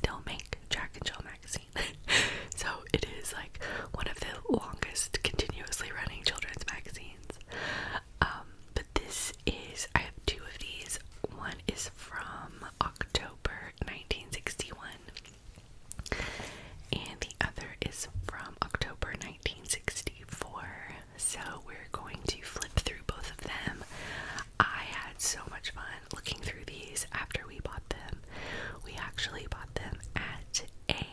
still make Jack and Jill magazine. So it is like one of the longest continuously running children's magazines. But this is, I have two of these. One is from October 1961, and the other is from October 1964. So we're going to flip through both of them. I had so much fun looking through these after we bought them. We actually bought them at a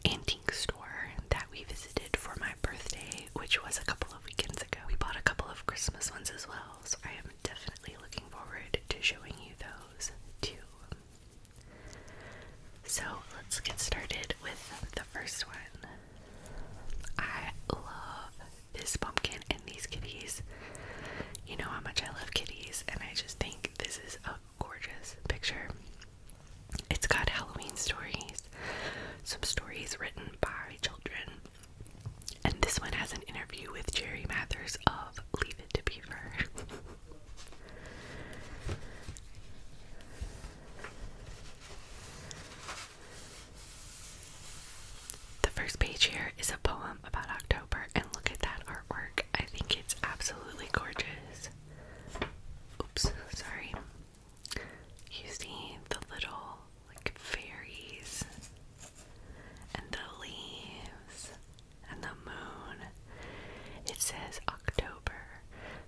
antique store that we visited for my birthday, which was a couple of weekends ago. We bought a couple of Christmas ones as well, so I am definitely looking forward to showing you those too. So let's get started with the first one. I love this pumpkin and these kitties. You know how much I love kitties, and I just think this is a gorgeous picture. It's got Halloween stories, some stories written by children, and this one has an interview with Jerry Mathers of Leave It to Beaver. The first page here is a poem about October, and look at that artwork. I think it's absolutely gorgeous. Oops, sorry. You see the little, like, fairies, and the leaves, and the moon. It says, October,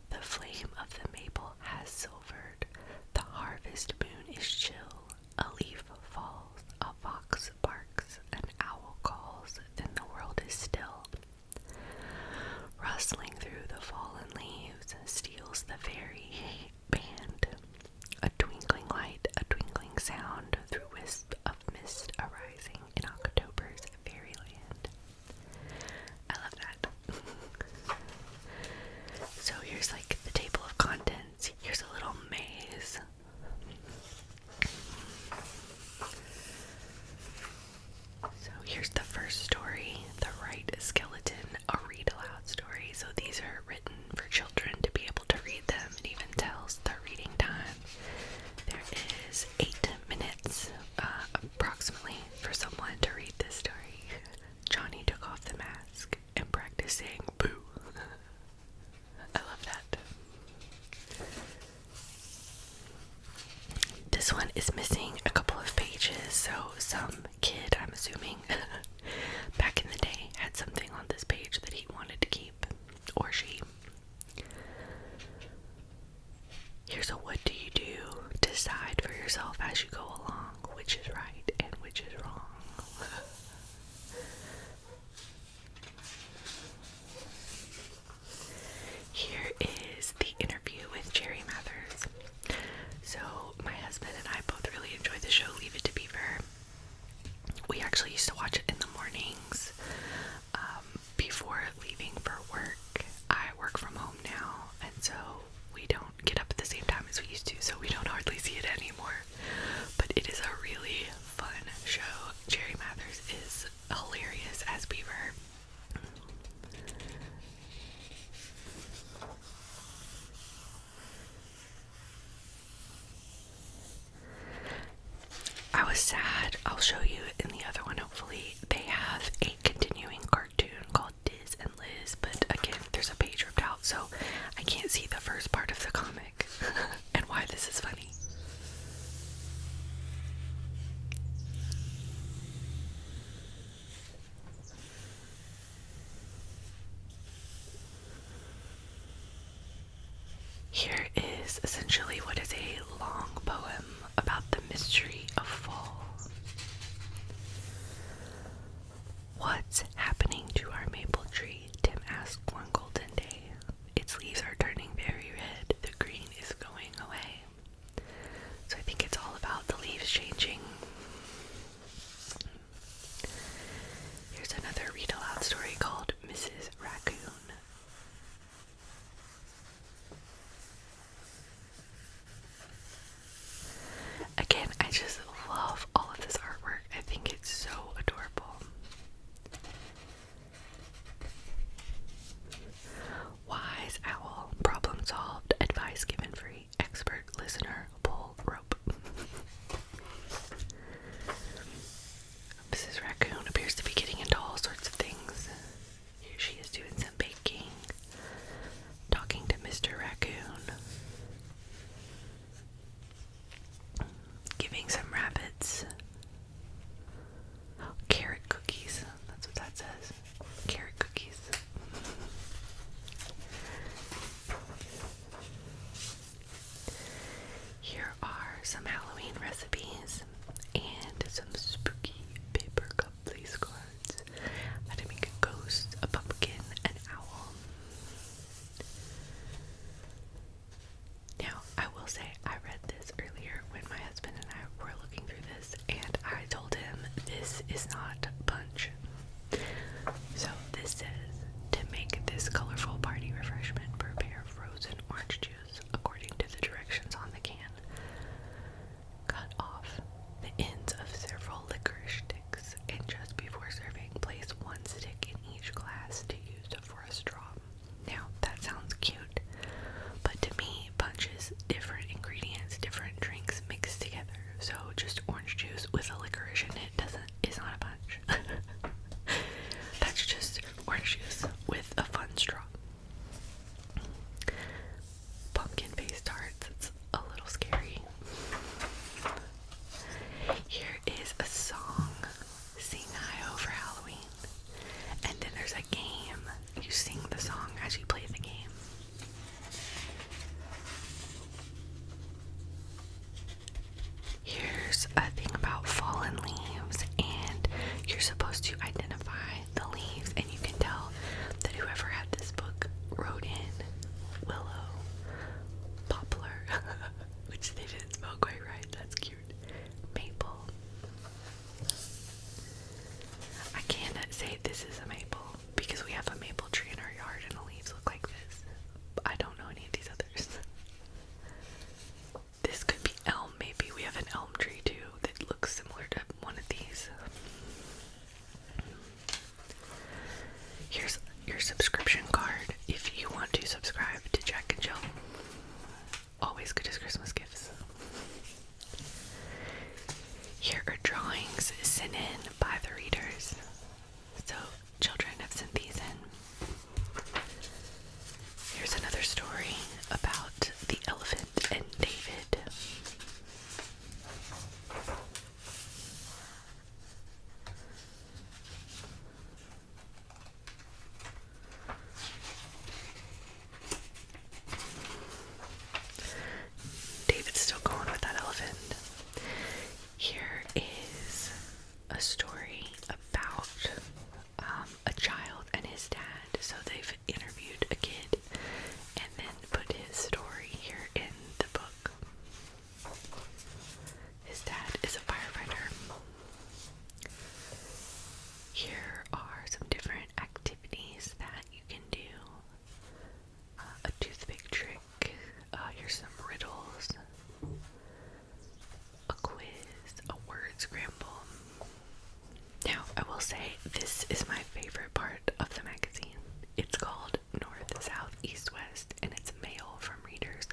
the flame of the maple has silvered, the harvest moon is chill, a leaf falls, a fox barks, an owl calls, then the world is still. Rustling through the fallen leaves steals the fairy band, a twinkling light, a twinkling sound through wisp of mist arising in October's fairyland. I love that. So here's like the table of contents. Here's a little maze. So here's the first story, The Right Skeleton, a read-aloud story. So these are written for children to be able to read them. It even tells the reading time. There is 8 minutes, approximately, for someone to read this story. Johnny took off the mask and practiced saying boo. I love that. This one is missing a couple of pages, so some kid, I'm assuming, back in the day had something on this page that he wanted to keep, or she. Here's a what do you do? Decide for yourself as you go along which is right and which is wrong. Here is the interview with Jerry Mathers. So my husband and I both really enjoy the show Leave It to Beaver. We actually used to watch it in the mornings before leaving for work. I work from home now, and so we don't get up at the same time as we used to, so we don't hardly see it anymore. But it is a really fun show. Jerry Mathers is hilarious as Beaver. I was sad. I'll show you in the other one, hopefully. They have a continuing cartoon called Diz and Liz, but again, there's a page ripped out, so I can't see the first part of the comic and why this is funny. Here is essentially what is a long poem about the mystery of fall. What's happening to our maple tree? Tim asked one golden day. Its leaves are turning very red. The green is going away. So I think it's all about the leaves changing. Here's another read-aloud story called Mrs. Raccoon. So children have sent these in. Here's another story about the elephant and David. David's still going with that elephant. Here is a story about a child and his dad. So they've interviewed a kid and then put his story here in the book. His dad is a firefighter. Here are some different activities that you can do. A toothpick trick. Here's some riddles. A quiz. A word scramble. Now, I will say this is my favorite part of the magazine. It's called North, South, East, West, and it's mail from readers.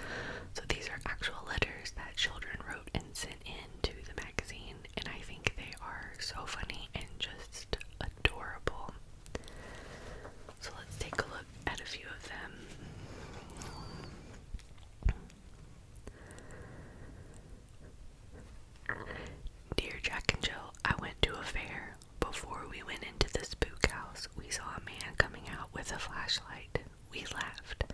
So these are actual letters that children wrote and sent in to the magazine, and I think they are so funny and just adorable. So let's take a look at a few of them. Dear Jack and Jill, I went to a fair. Before we went into the spook house, we saw a man coming out with a flashlight. We laughed.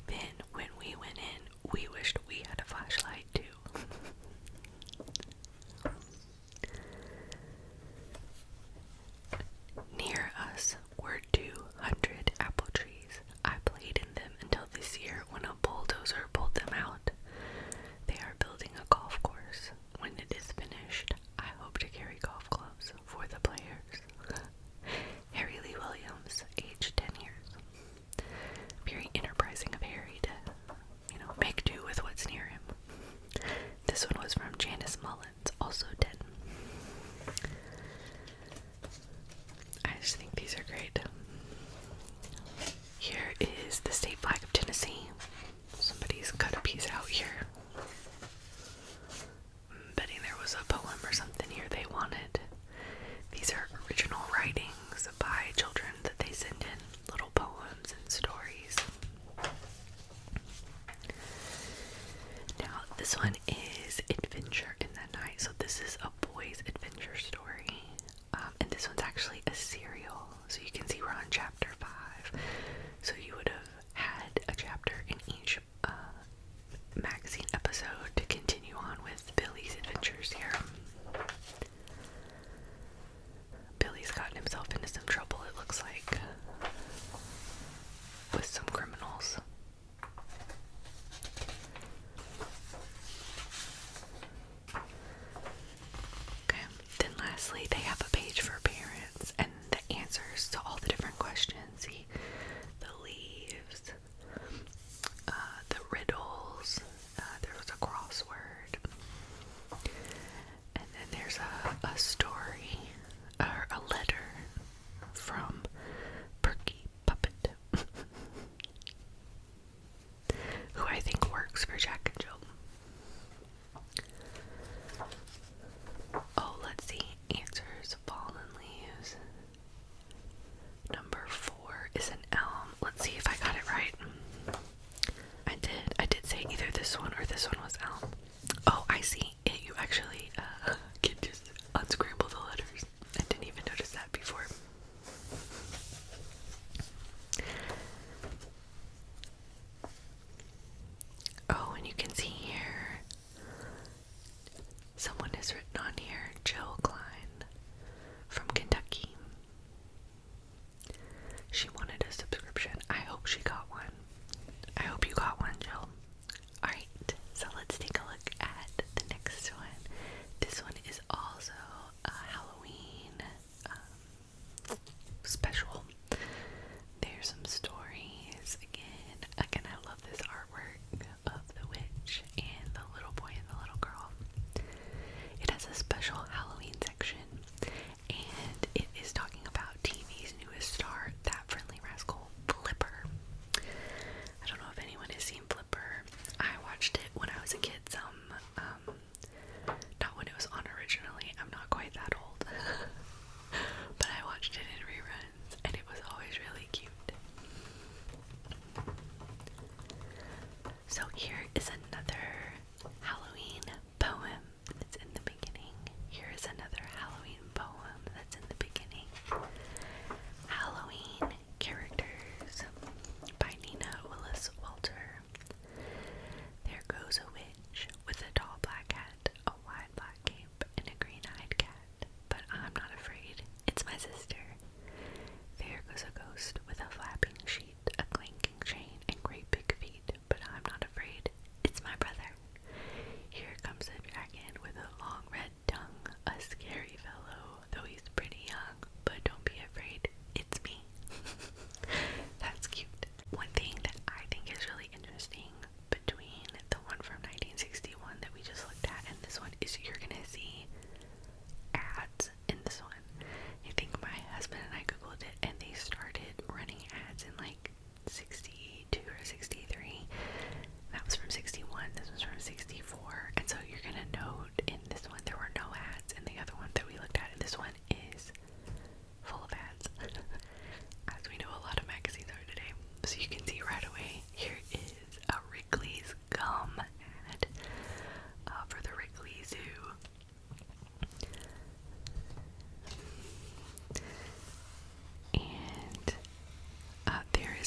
Then, when we went in, we wished we had a flashlight too. Near us were 200 apple trees. I played in them until this year when a bulldozer pulled them out. They are building a golf course. When it is finished, I hope to carry golf clubs for the players. Harry Lee Williams, age 10 years. Very enterprising of Harry to, make do with what's near him. This one was from Janice Mullins, also 10. I just think these are great. Here is the state flag of Tennessee. Somebody's cut a piece out here. I'm betting there was a poem or something here they wanted. These are original writings by children that they send in, little poems and stories. Now, this one is Adventure in the Night. So this is a boy's adventure story. And this one's actually a serial. So you can see we're on chapter 5. So you would have had a chapter in each magazine episode to continue on with Billy's adventures here. Billy's gotten himself into some trouble, it looks like, with some criminals. Okay, then lastly, they have a page for parents and the answers to all the different questions. See, the leaves, the riddles, there was a crossword, and then there's a story, or a letter from Perky Puppet, who I think works for Jack and Jill. Oh, let's see. Answers, fallen leaves. Number 4 is an elm. Let's see if I got it right. I did say either this one or this one was elm. Oh, I see. You actually can just unscramble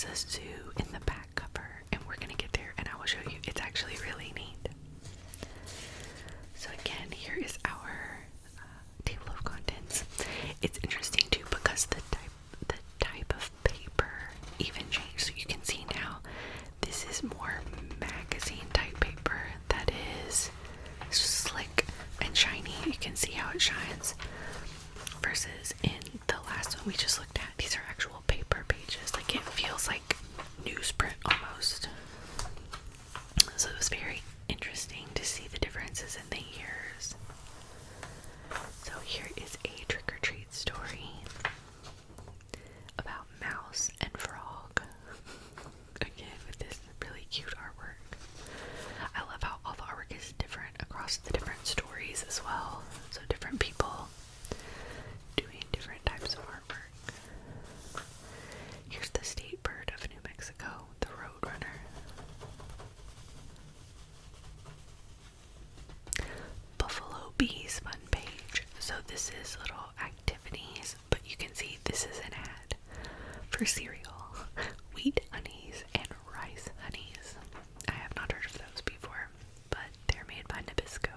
is a zoo in the back cover, and we're gonna get there and I will show you. It's actually really neat. So again, here is our table of contents. It's interesting too because the type of paper even changed. So you can see now this is more magazine type paper that is slick and shiny. You can see how it shines versus in the last one we just looked at, these are actual paper pages. Like, it feels like newsprint almost. So it was very interesting to see the differences in the years. So here is a trick-or-treat story about Mouse and Frog. Again, with this really cute artwork. I love how all the artwork is different across the different stories as well. So different people doing different types of artwork. Here's the state bird of New Mexico, the roadrunner. Buffalo Bees fun page. So this is little activities, but you can see this is an ad for cereal, wheat honeys and rice honeys. I have not heard of those before, but they're made by Nabisco.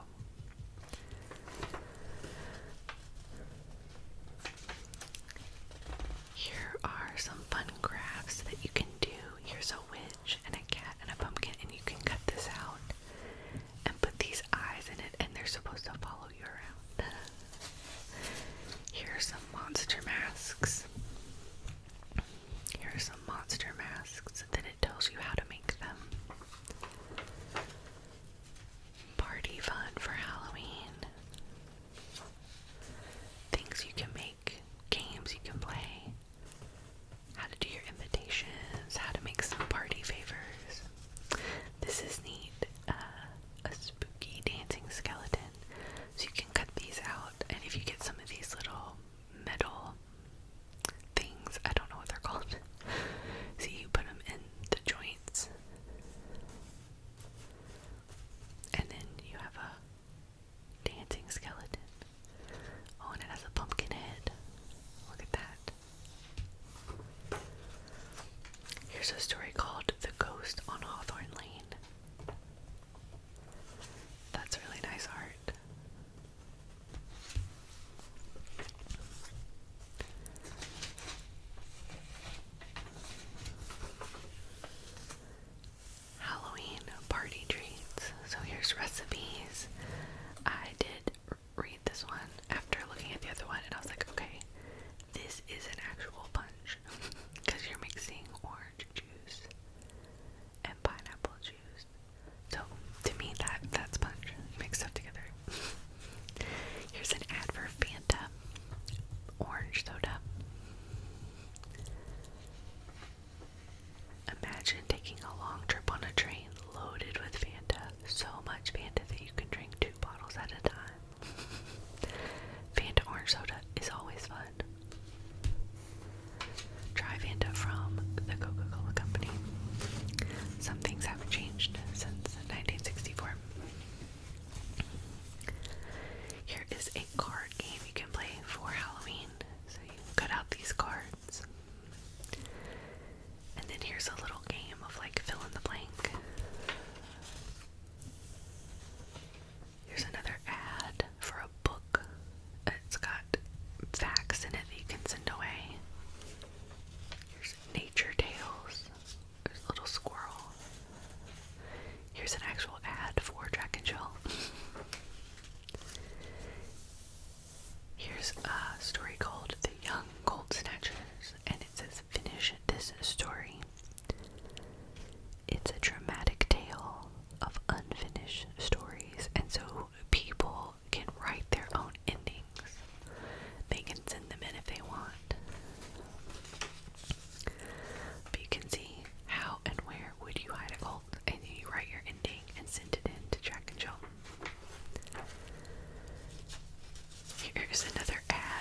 Here are some fun crafts that you can do. Here's a witch and a cat and a pumpkin, and you can cut this out and put these eyes in it, and they're supposed to follow you around. Here are some monster masks. Here are some monster masks, and then it tells you how to make them. Party fun for Halloween. Things you can make, games you can play, how to do your invitations, how to make some party favors. This is neat. A spooky dancing skeleton. So you can cut these out, and if you get some of these little metal things, I don't know what they're called. See, you put them in the joints, and then you have a dancing skeleton. Oh, and it has a pumpkin head. Look at that. Here's a story called The Ghost on Hawthorne Lane. That's really nice art. Halloween party treats. So here's recipes. I did read this one after looking at the other one, and I was like, okay, this is an actual punch because you're mixing orange juice and pineapple juice. So to me, that's punch. You mix stuff together. Here's an ad for Fanta orange soda. Imagine taking a long trip on a train loaded with Fanta. So much Fanta that you can drink 2 bottles at a time. Fanta orange soda is always fun. Try Fanta from the Coca-Cola Company. Some things haven't changed since 1964. Here is a card game you can play for Halloween. So you cut out these cards. And then here's a little game of like fill in the blank. Here's another ad for a book. It's got facts in it that you can send away. Here's Nature Tales. There's a little squirrel. Here's an actual ad for Jack and Jill. Here's a story called The Young Gold Snatchers, and it says finish this story. It's a dramatic tale of unfinished stories, and so people can write their own endings. They can send them in if they want. But you can see how and where would you hide a gold, and then you write your ending and send it in to Jack and Jill. Here's another ad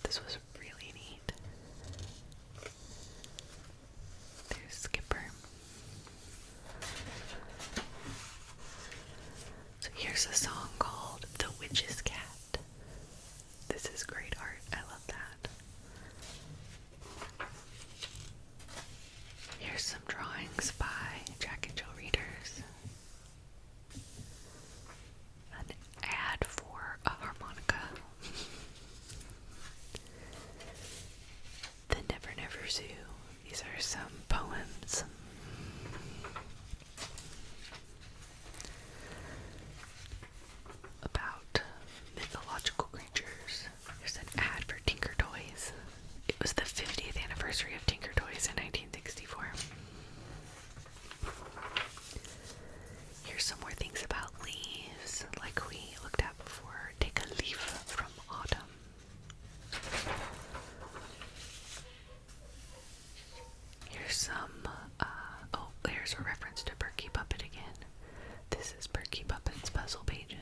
this was really neat. There's Skipper. So here's a song called The Witch's Cat. This is great art. I love that. Here's some drawings by Jack and Jill readers. An ad for a harmonica. The Never Never Zoo. These are some poems. About mythological creatures. There's an ad for Tinker Toys. It was the 50th anniversary of Tinker Toys in 1964. Here's some more things about leaves, like we looked at before. Take a leaf from autumn. Here's some, oh, there's a reference to Perky Puppet again. This is Perky Puppet's puzzle pages.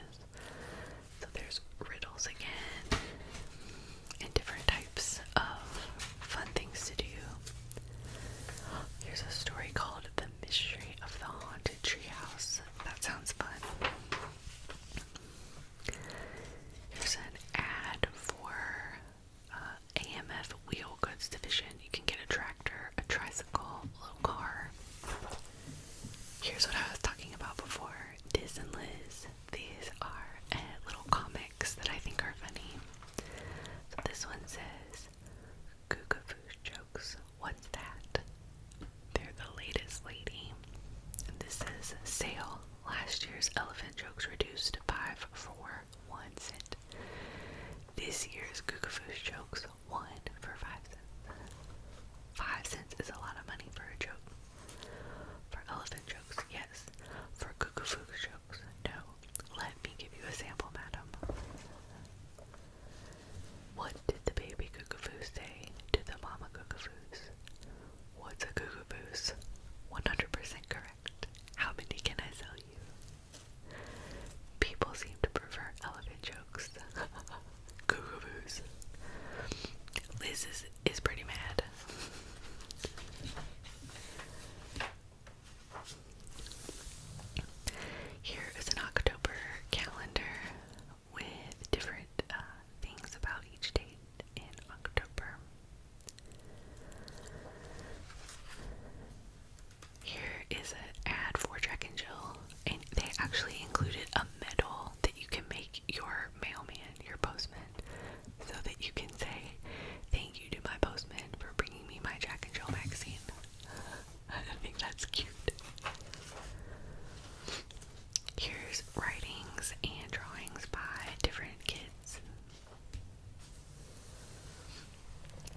So there's riddles again, and different types of fun things to do. Here's a story called The Mystery of the Haunted Treehouse. That sounds fun. Here's an ad for AMF Wheel Goods Division. You can get a tractor, a tricycle, a little car. Here's what I was talking about before. Diz and Liz. These are little comics that I think are funny. So this one says, Googafoo's jokes. What's that? They're the latest lady. And this says, sale. Last year's elephant jokes reduced 5 for 1 cent. This year's Googafoo's jokes 1 for 5 cents. 5 cents is a lot of money for a joke. For elephant jokes, yes. For Googafoo's jokes, no. Let me give you a sample, madam. What did the baby Googafoo say to the mama Googafoos? What's a Googafoos? 100% correct. How many can I sell you? People seem to prefer elephant jokes. Googafoos. Liz is pretty mad. Here is an October calendar with different things about each date in October. Here is an ad for Jack and Jill, and they actually included a medal that you can make your mailman, your postman, so that you can say, thank you to my postman for bringing me my Jack and Jill magazine. I think that's cute. Here's writings and drawings by different kids.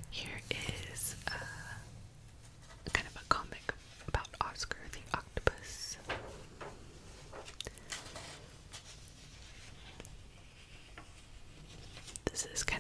Here is kind of a comic about Oscar the octopus. This is kind